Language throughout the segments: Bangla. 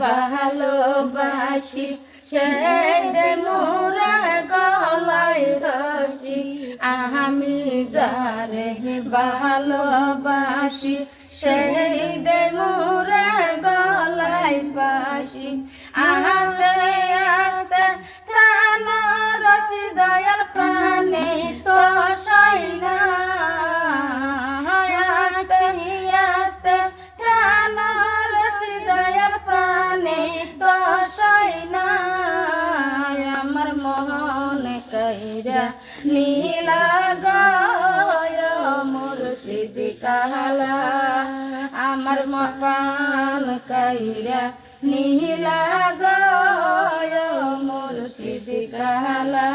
ভালোবাসি সেই দে মোরা গলায় রশি আমি যারে ভালোবাসি সেই দে মোরা গলায় বাসি আস্তে আস্তে টানো রশি দয়াল প্রাণে তো সইনা আস্তে আস্তে টানো রশি দয়াল প্রাণে তো সইনা আমার মন কইরা নীলা গায় মুর্শিদ কালা আমার মন কইরা নীলা গায় মুর্শিদ কালা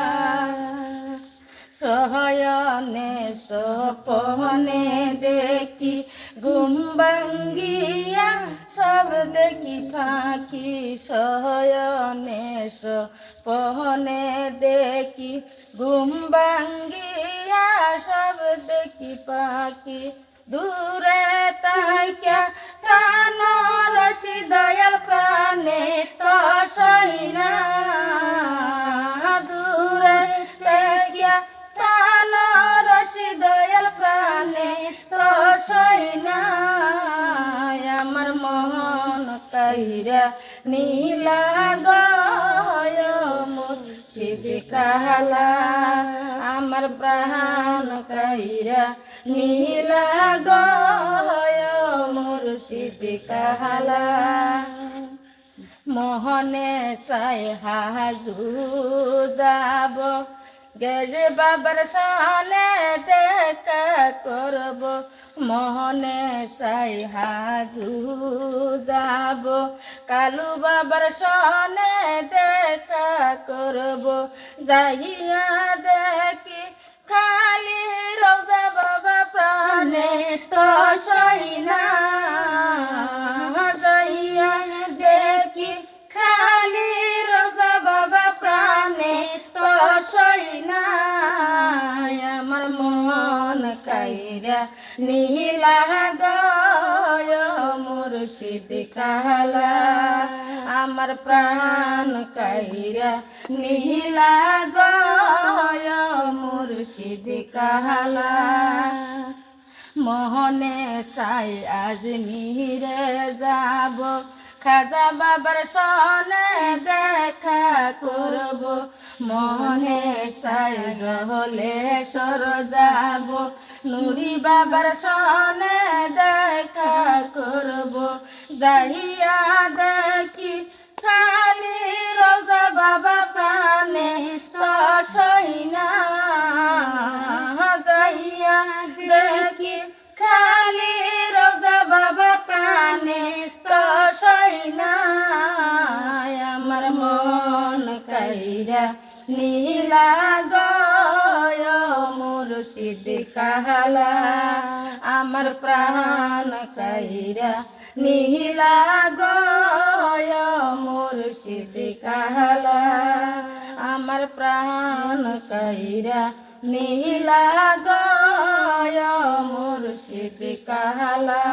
সহয়নে সপনে দেখি ঘুম ভাঙ্গিয়া সব দেখি ফাঁকি সহয়নে সপনে দেখি ঘুম ভাঙ্গিয়া সব দেখি পাখি দূরে তাইকা টানো রশি দয়াল প্রাণে তো সইনা দূরে তাইকা টানো রশি দয়াল প্রাণে তো সইনা আমার মন কইরা নীলা গায় মুর্শিদ কালা আমার প্রাণ কইরা নীলা গায় মুর্শিদ কালা মোহনে সাই হাজু যাব গেলে বাবার সালে দেখা করব মোহনে সাই হাজু যাব কালু বাবার সালে দেখা করব যাইয়া দেখি খালি রোজা বাবা প্রাণে তো সইনা যাইয়া দেখি খালি রোজা বাবা প্রাণে তো সইনা আমার মন কইরা নীলা গায় মুর্শিদ কালা আমার প্রাণ কইরা নীলা গায় মুর্শিদ কালা মোহনে সাই আজমিরে যাব খাজা বাবার সনে দেখা করব মোহনে সাই জহলেশ্বর যাব নুরি বাবার সনে দেখা করব যাইয়া দেখি খালি রোজা বাবা প্রাণে তো সইনা যাইয়া দেখি খালি রোজা বাবা প্রাণে তো সইনা আমার মন কইরা নীলা গায় মুর্শিদ কালা আমার প্রাণ কইরা নীলা গায় মুর্শিদ কালা আমার প্রাণ কইরা নীলা গায় মুর্শিদ কালা।